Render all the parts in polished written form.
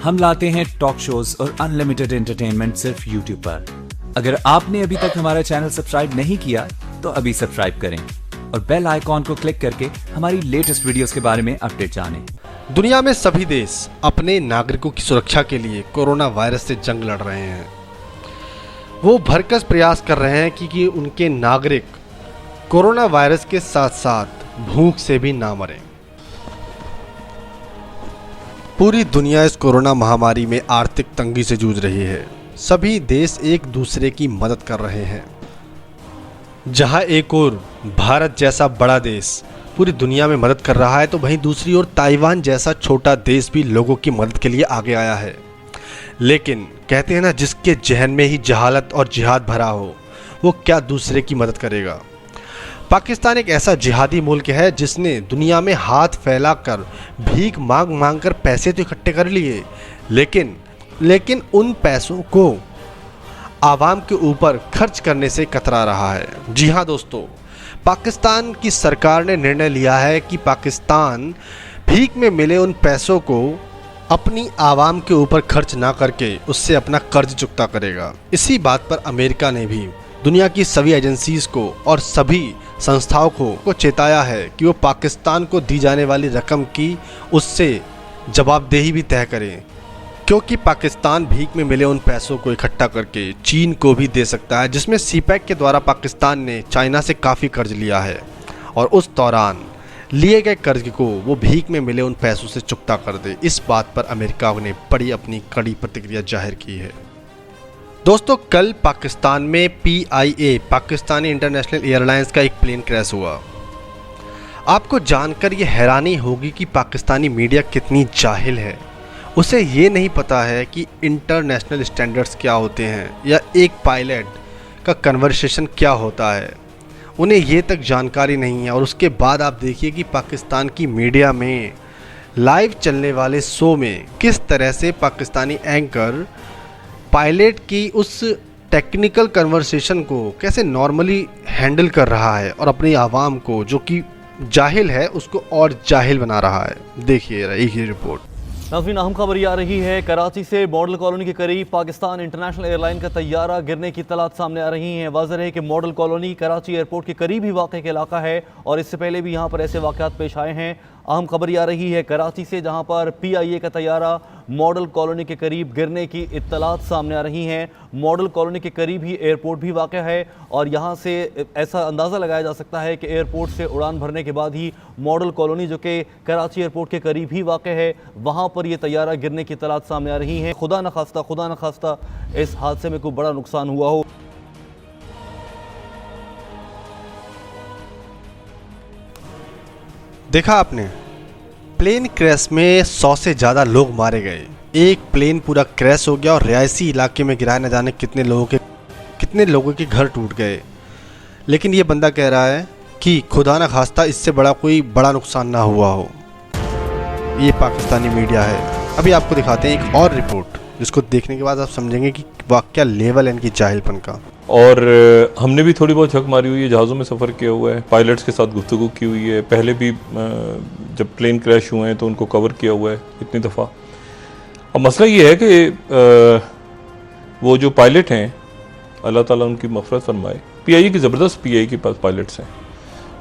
हम लाते हैं talk shows और अनलिमिटेड एंटरटेनमेंट सिर्फ यूट्यूब पर। अगर आपने अभी तक हमारा चैनल सब्सक्राइब नहीं किया तो अभी सब्सक्राइब करें और बेल आइकॉन को क्लिक करके हमारी लेटेस्ट वीडियोस के बारे में अपडेट जानें। दुनिया में सभी देश अपने नागरिकों की सुरक्षा के लिए कोरोना वायरस से जंग लड़ रहे हैं। वो भरकस प्रयास कर रहे हैं कि उनके नागरिक कोरोना वायरस के साथ साथ भूख से भी ना मरें। पूरी दुनिया इस कोरोना महामारी में आर्थिक तंगी से जूझ रही है। सभी देश एक दूसरे की मदद कर रहे हैं। जहां एक ओर भारत जैसा बड़ा देश पूरी दुनिया में मदद कर रहा है, तो वहीं दूसरी ओर ताइवान जैसा छोटा देश भी लोगों की मदद के लिए आगे आया है। लेकिन कहते हैं ना, जिसके जहन में ही जहालत और जिहाद भरा हो, वो क्या दूसरे की मदद करेगा। पाकिस्तान एक ऐसा जिहादी मुल्क है जिसने दुनिया में हाथ फैलाकर भीख मांग मांग कर पैसे तो इकट्ठे कर लिए, लेकिन उन पैसों को आवाम के ऊपर खर्च करने से कतरा रहा है। जी हाँ दोस्तों, पाकिस्तान की सरकार ने निर्णय लिया है कि पाकिस्तान भीख में मिले उन पैसों को अपनी आवाम के ऊपर खर्च ना करके उससे अपना कर्ज चुकता करेगा। इसी बात पर अमेरिका ने भी दुनिया की सभी एजेंसीज को और सभी संस्थाओं को चेताया है कि वो पाकिस्तान को दी जाने वाली रकम की उससे जवाबदेही भी तय करें, क्योंकि पाकिस्तान भीख में मिले उन पैसों को इकट्ठा करके चीन को भी दे सकता है, जिसमें सीपैक के द्वारा पाकिस्तान ने चाइना से काफ़ी कर्ज लिया है और उस दौरान लिए गए कर्ज को वो भीख में मिले उन पैसों से चुकता कर दे। इस बात पर अमेरिका ने बड़ी अपनी कड़ी प्रतिक्रिया जाहिर की है। दोस्तों, कल पाकिस्तान में PIA पाकिस्तानी इंटरनेशनल एयरलाइंस का एक प्लेन क्रैश हुआ। आपको जानकर ये हैरानी होगी कि पाकिस्तानी मीडिया कितनी जाहिल है। उसे ये नहीं पता है कि इंटरनेशनल स्टैंडर्ड्स क्या होते हैं या एक पायलट का कन्वर्सेशन क्या होता है। उन्हें ये तक जानकारी नहीं है। और उसके बाद आप देखिए कि पाकिस्तान की मीडिया में लाइव चलने वाले शो में किस तरह से पाकिस्तानी एंकर पायलट की उस टेक्निकल कन्वर्सेशन को कैसे नॉर्मली हैंडल कर रहा है और अपनी आवाम को, जो कि जाहिल है, उसको और जाहिल बना रहा है। देखिए एक ही रिपोर्ट। नाज़रीन, अहम खबर ये आ रही है, कराची से मॉडल कॉलोनी के करीब पाकिस्तान इंटरनेशनल एयरलाइन का तैयारा गिरने की इत्तलात सामने आ रही हैं। वाज़ेह है कि मॉडल कॉलोनी कराची एयरपोर्ट के करीब ही वाक़े का इलाका है और इससे पहले भी यहाँ पर ऐसे वाक़यात पेश आए हैं। अहम खबर ये आ रही है कराची से, जहाँ पर PIA का तैयारा मॉडल कॉलोनी के करीब गिरने की इत्तलात सामने आ रही हैं। मॉडल कॉलोनी के करीब ही एयरपोर्ट भी वाक़ है और यहाँ से ऐसा अंदाज़ा लगाया जा सकता है कि एयरपोर्ट से उड़ान भरने के बाद ही मॉडल कॉलोनी, जो कि कराची एयरपोर्ट के करीब ही वाक़ है, वहाँ पर यह तैयारा गिरने की इत्तलात सामने आ रही हैं। खुदा न खास्ता इस हादसे में कोई बड़ा नुकसान हुआ हो। देखा आपने, प्लेन क्रैश में 100 से ज़्यादा लोग मारे गए। एक प्लेन पूरा क्रैश हो गया और रिहायशी इलाके में गिराए न जाने कितने लोगों के घर टूट गए। लेकिन ये बंदा कह रहा है कि खुदा न खास्ता इससे बड़ा कोई बड़ा नुकसान ना हुआ हो। ये पाकिस्तानी मीडिया है। अभी आपको दिखाते हैं एक और रिपोर्ट, जिसको देखने के बाद आप समझेंगे कि क्या लेवल है इनकी जाहिलपन का। और हमने भी थोड़ी बहुत झक मारी हुई है, जहाज़ों में सफ़र किया हुआ है, पायलट्स के साथ गुफ्तगू की हुई है। पहले भी जब प्लेन क्रैश हुए हैं तो उनको कवर किया हुआ है इतनी दफ़ा। अब मसला ये है कि वो जो पायलट हैं, अल्लाह ताला उनकी मग़फ़िरत फरमाए, PIA की ज़बरदस्त PIA के पास पायलट्स हैं।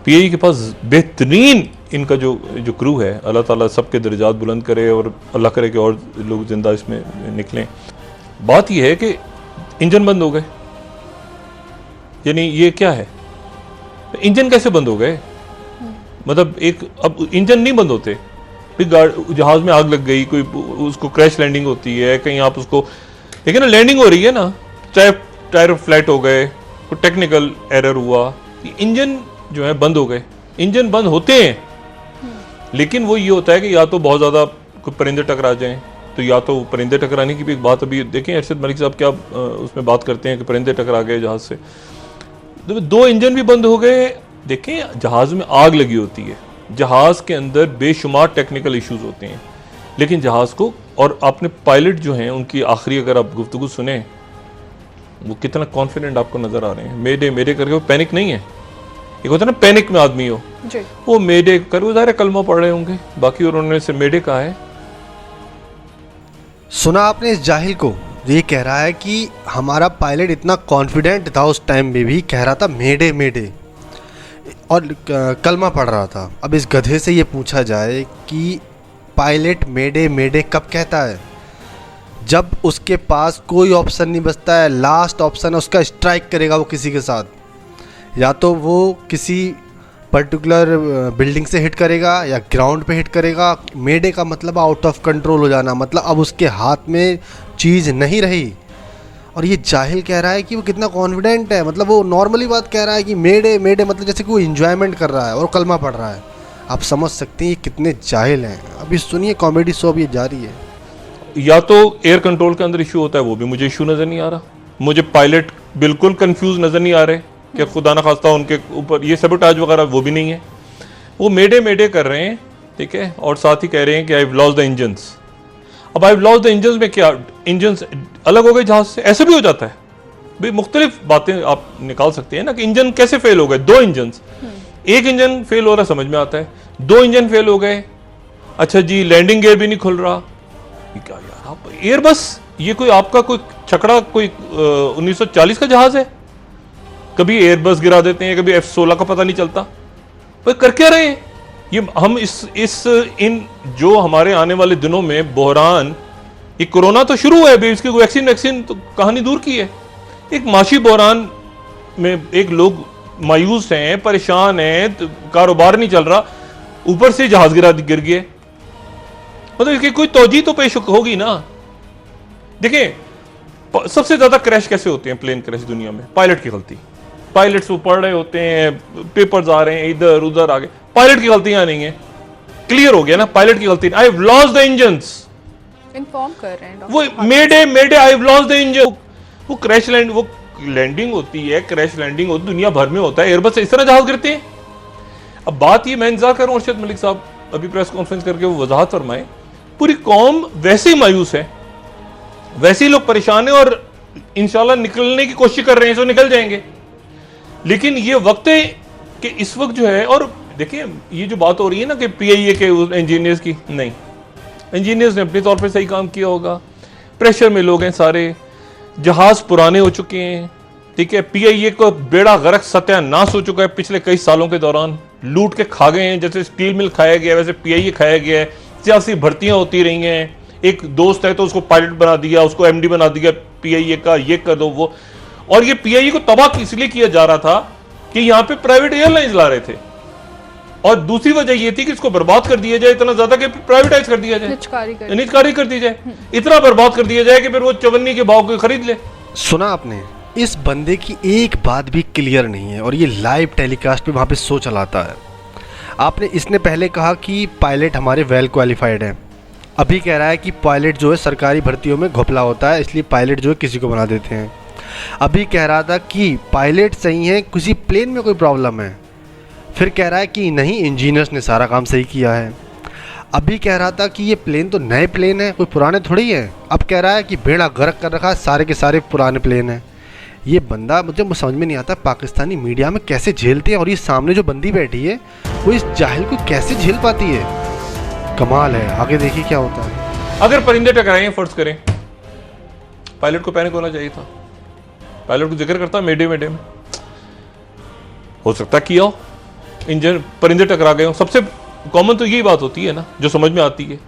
PIA के पास बेहतरीन इनका जो क्रू है, अल्लाह ताला सबके दर्जात बुलंद करे और अल्लाह करे कि और लोग ज़िंदा इसमें निकलें। बात यह है कि इंजन बंद हो गए। यानी ये क्या है, इंजन कैसे बंद हो गए? मतलब अब इंजन नहीं बंद होते, फिर जहाज में आग लग गई, कोई उसको क्रैश लैंडिंग होती है कहीं, आप उसको लेकिन ना लैंडिंग हो रही है ना, टायर फ्लैट हो गए, कोई टेक्निकल एरर हुआ, इंजन जो है बंद हो गए। इंजन बंद होते हैं, लेकिन वो ये होता है कि या तो बहुत ज़्यादा कोई परिंदे टकरा जाएं, तो या तो परिंदे टकराने की भी एक बात अभी देखें, अरशद मलिक साहब क्या उसमें बात करते हैं कि परिंदे टकरा गए जहाज से, तो 2 इंजन भी बंद हो गए। देखें, जहाज़ में आग लगी होती है, जहाज़ के अंदर बेशुमार टेक्निकल इश्यूज होते हैं, लेकिन जहाज़ को, और आपने पायलट जो हैं उनकी आखिरी अगर आप गुफ्तगू सुने, वो कितना कॉन्फिडेंट आपको नज़र आ रहे हैं। मेडे करके वो पैनिक नहीं है। एक होता है ना पैनिक में आदमी हो, वो मेडे कर, वो ज़ाहिर कलमा पढ़ रहे होंगे, बाकी उन्होंने से मेडे कहा है। सुना आपने इस जाहिल को, ये कह रहा है कि हमारा पायलट इतना कॉन्फिडेंट था उस टाइम में भी, कह रहा था मेडे मेडे, और कलमा पढ़ रहा था। अब इस गधे से ये पूछा जाए कि पायलट मेडे मेडे कब कहता है? जब उसके पास कोई ऑप्शन नहीं बचता है, लास्ट ऑप्शन है उसका, स्ट्राइक करेगा वो किसी के साथ, या तो वो किसी पर्टिकुलर बिल्डिंग से हिट करेगा या ग्राउंड पे हिट करेगा। मेडे का मतलब आउट ऑफ कंट्रोल हो जाना, मतलब अब उसके हाथ में चीज़ नहीं रही। और ये जाहिल कह रहा है कि वो कितना कॉन्फिडेंट है, मतलब वो नॉर्मली बात कह रहा है कि मेडे मेडे, मतलब जैसे कि वो इन्जॉयमेंट कर रहा है और कलमा पढ़ रहा है। आप समझ सकते हैं ये कितने जाहिल हैं। अभी सुनिए कॉमेडी शो अब ये जारी है। या तो एयर कंट्रोल के अंदर इशू होता है, वो भी मुझे इशू नज़र नहीं आ रहा। मुझे पायलट बिल्कुल कंफ्यूज नज़र नहीं आ रहे कि खुदा ना खास्ता उनके ऊपर ये सबोटाज वगैरह वो भी नहीं है। वो मेडे मेडे कर रहे हैं, ठीक है, और साथ ही कह रहे हैं कि I have lost the engines. अब I have lost the engines में क्या, इंजन्स अलग हो गए जहाज से? ऐसे भी हो जाता है भाई, मुख्तलिफ बातें आप निकाल सकते हैं ना कि इंजन कैसे फेल हो गए। 2 इंजन्स, एक इंजन फेल हो रहा समझ में आता है, 2 इंजन फेल हो गए, अच्छा जी लैंडिंग गियर भी नहीं खुल रहा। क्या यार आप एयरबस, ये कोई आपका कोई छकड़ा कोई 1940 का जहाज है? कभी एयरबस गिरा देते हैं, कभी F-16 का पता नहीं चलता। भाई कर क्या रहे हैं ये? हम इन जो हमारे आने वाले दिनों में बहरान, ये कोरोना तो शुरू हुआ है अभी, इसकी वैक्सीन तो कहानी दूर की है। एक माशी बहरान में एक लोग मायूस हैं, परेशान हैं, तो कारोबार नहीं चल रहा, ऊपर से जहाज गिर गए। मतलब इसकी कोई तौजीह तो पेश होगी ना। देखिए सबसे ज्यादा क्रैश कैसे होते हैं, प्लेन क्रैश दुनिया में? पायलट की गलती। पायलट्स वो पढ़ रहे होते हैं, पेपर्स आ रहे हैं, इधर उधर आ गए, पायलट की गलतियां नहीं है, क्लियर हो गया ना, पायलट की गलती। I have lost the engines, inform कर रहे हैं वो mayday mayday I have lost the engine. वो क्रैश लैंड, वो लैंडिंग होती है, क्रैश लैंडिंग होती दुनिया भर में होता है, एयरबस से इस तरह जहाज गिरते हैं। अब बात ये मैं इंतजार कर रहा हूं अर्शद मलिक साहब अभी प्रेस कॉन्फ्रेंस करके वो वजाहत फरमाए। पूरी कौम वैसे ही मायूस है, वैसे ही लोग परेशान है और इंशाल्लाह निकलने की कोशिश कर रहे हैं, तो निकल जाएंगे। लेकिन ये वक्त है कि इस वक्त जो है, और देखिए ये जो बात हो रही है ना कि PIA के इंजीनियर्स की, नहीं, इंजीनियर्स ने अपने तौर पे सही काम किया होगा, प्रेशर में लोग हैं सारे, जहाज पुराने हो चुके हैं, ठीक है, PIA को बेड़ा गर्क सत्यानाश हो चुका है पिछले कई सालों के दौरान, लूट के खा गए हैं। जैसे स्टील मिल खाया गया वैसे PIA खाया गया है, सियासी भर्तियां होती रही हैं। एक दोस्त है तो उसको पायलट बना दिया, उसको MD बना दिया PIA का, ये कर दो वो। और ये PIA को तबाह इसलिए किया जा रहा था कि यहां पे प्राइवेट एयरलाइंस ला रहे थे, और दूसरी वजह यह थी कि इसको बर्बाद कर दिया जाए इतना ज्यादा कि प्राइवेटाइज कर दिया जाए, निजकारी कर दी जाए, इतना बर्बाद कर दिया जाए कि फिर वो 54 के भाव को खरीद ले। सुना आपने, इस बंदे की एक बात भी क्लियर नहीं है, और ये लाइव टेलीकास्ट पे वहाँ पे शो चलाता है। आपने इसने पहले कहा कि पायलट हमारे वेल क्वालिफाइड हैं, अभी कह रहा है कि पायलट जो है सरकारी भर्तियों में घोपला होता है, इसलिए पायलट जो है किसी को बना देते हैं। अभी कह रहा था कि पायलट सही है, किसी प्लेन में कोई प्रॉब्लम है, फिर कह रहा है कि नहीं इंजीनियर्स ने सारा काम सही किया है। अभी कह रहा था कि ये प्लेन तो नए प्लेन हैं, कोई पुराने थोड़ी हैं। अब कह रहा है कि बेड़ा गर्क कर रखा है, सारे के सारे पुराने प्लेन हैं। ये बंदा मुझे समझ में नहीं आता पाकिस्तानी मीडिया में कैसे झेलते हैं, और ये सामने जो बंदी बैठी है वो इस जाहिल को कैसे झेल पाती है, कमाल है। आगे देखिए क्या होता है। अगर परिंदे टकराए फर्ज करें, पायलट को पैनिक होना चाहिए था। पायलट को जिक्र करता मेडे मेडे में, हो सकता किया हो, इंजन परिंदे टकरा गए हो। सबसे कॉमन तो यही बात होती है ना जो समझ में आती है,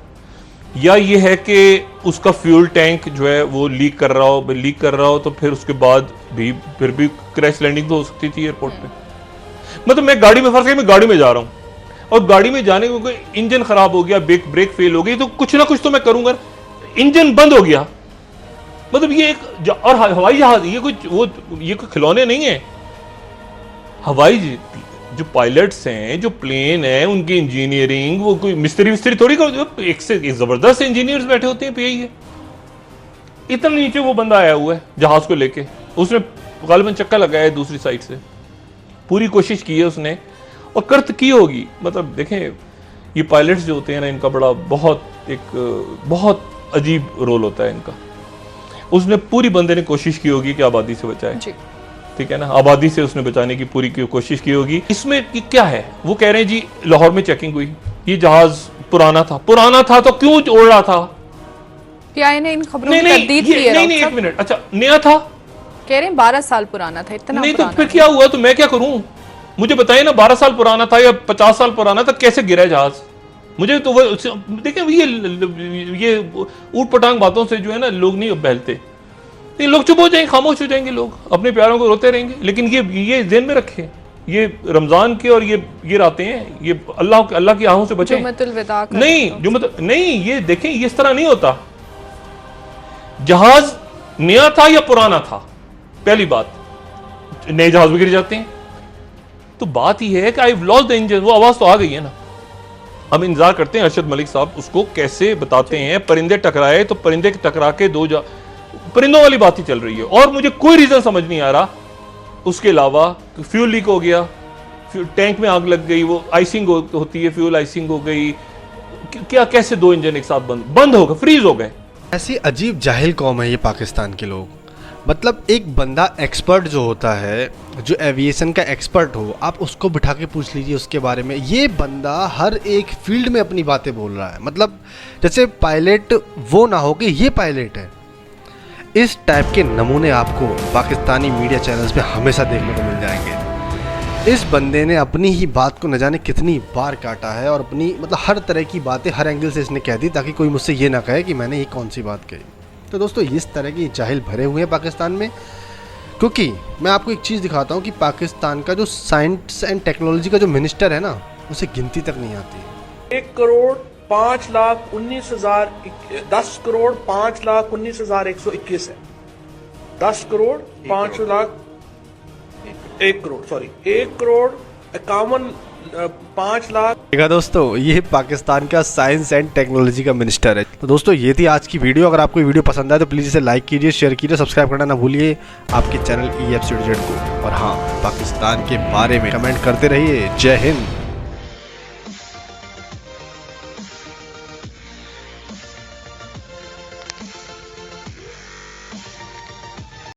या ये है कि उसका फ्यूल टैंक जो है वो लीक कर रहा हो तो फिर उसके बाद भी फिर भी क्रैश लैंडिंग तो हो सकती थी एयरपोर्ट पे। मतलब मैं गाड़ी में फंस गया, मैं गाड़ी में जा रहा हूं और गाड़ी में जाने को इंजन खराब हो गया, ब्रेक फेल हो गई, तो कुछ ना कुछ तो मैं करूंगा। इंजन बंद हो गया, मतलब ये एक, और हवाई जहाज ये कोई खिलौने नहीं है। हवाई जो पायलट्स हैं, जो प्लेन है, उनकी इंजीनियरिंग वो कोई मिस्त्री थोड़ी कर, एक से एक जबरदस्त इंजीनियर्स बैठे होते हैं PIA। इतना नीचे वो बंदा आया हुआ है जहाज को लेके, उसने गालिबन चक्का लगाया है दूसरी साइड से, पूरी कोशिश की है उसने और करत की होगी। मतलब देखें ये पायलट्स जो होते हैं ना, इनका बड़ा बहुत अजीब रोल होता है इनका। उसने पूरी बंदे ने कोशिश की होगी कि आबादी से बचाए, ठीक है ना, आबादी से उसने बचाने की पूरी कोशिश की होगी। इसमें क्या है, वो कह रहे हैं जी लाहौर में चेकिंग हुई, ये जहाज पुराना था तो क्यों उड़ रहा था? पीआई ने इन खबरों नहीं की नहीं तरदीद ये की है। नहीं नहीं, डॉक्टर एक साहब मिनट, अच्छा नया था, कह रहे हैं 12 साल पुराना था, इतना नहीं तो पुराना फिर है। क्या हुआ, तो मैं क्या करूं, मुझे बताइए ना, 12 साल पुराना था या 50 साल पुराना था, कैसे गिरा है जहाज? मुझे तो वो देखिए, ये ऊट पटांग बातों से जो है ना लोग नहीं बहलते, नहीं लोग चुप हो जाएंगे, खामोश हो जाएंगे, लोग अपने प्यारों को रोते रहेंगे। लेकिन ये ज़हन में रखें, ये रमजान के और ये रातें हैं, ये अल्लाह की आहों से बचें। जुम्मतुल विदा का नहीं नहीं, ये देखें, ये इस तरह नहीं होता। जहाज नया था या पुराना था, पहली बात, नए जहाज भी गिर जाते हैं। तो बात यह है कि आई लॉस्ट द इंजन, वो आवाज तो आ गई है ना। हम इंतजार करते हैं अरशद मलिक साहब उसको कैसे बताते हैं। परिंदे टकराए तो परिंदे टकरा के परिंदों वाली बात ही चल रही है, और मुझे कोई रीजन समझ नहीं आ रहा उसके अलावा। फ्यूल लीक हो गया, टैंक में आग लग गई, वो आइसिंग होती है, फ्यूल आइसिंग हो गई, क्या कैसे 2 इंजन एक साथ बंद हो गए, फ्रीज हो गए। ऐसी अजीब जाहिल कौम है ये पाकिस्तान के लोग। मतलब एक बंदा एक्सपर्ट जो होता है, जो एविएशन का एक्सपर्ट हो, आप उसको बिठा के पूछ लीजिए उसके बारे में, ये बंदा हर एक फील्ड में अपनी बातें बोल रहा है। मतलब जैसे पायलट वो ना हो कि ये पायलट है। इस टाइप के नमूने आपको पाकिस्तानी मीडिया चैनल्स पे हमेशा देखने को मिल जाएंगे। इस बंदे ने अपनी ही बात को न जाने कितनी बार काटा है, और अपनी मतलब हर तरह की बातें हर एंगल से इसने कह दी, ताकि कोई मुझसे ये ना कहे कि मैंने ये कौन सी बात कही। तो दोस्तों, इस तरह की जाहिल भरे हुए हैं पाकिस्तान में। क्योंकि मैं आपको एक चीज़ दिखाता हूँ कि पाकिस्तान का जो साइंस एंड टेक्नोलॉजी का जो मिनिस्टर है ना, उसे गिनती तक नहीं आती। 1,05,19,000 10 करोड़ 5,19,121 है। 10 करोड़ 5 लाख 1 करोड़ सॉरी 1,51,05 लाख। देखा दोस्तों, ये पाकिस्तान का साइंस एंड टेक्नोलॉजी का मिनिस्टर है। तो दोस्तों, ये थी आज की वीडियो। अगर आपको वीडियो पसंद आए तो प्लीज़ इसे लाइक कीजिए, शेयर कीजिए, सब्सक्राइब करना ना भूलिए आपके चैनल EFCZ को। और हाँ, पाकिस्तान के बारे में कमेंट करते रहिए। जय हिंद।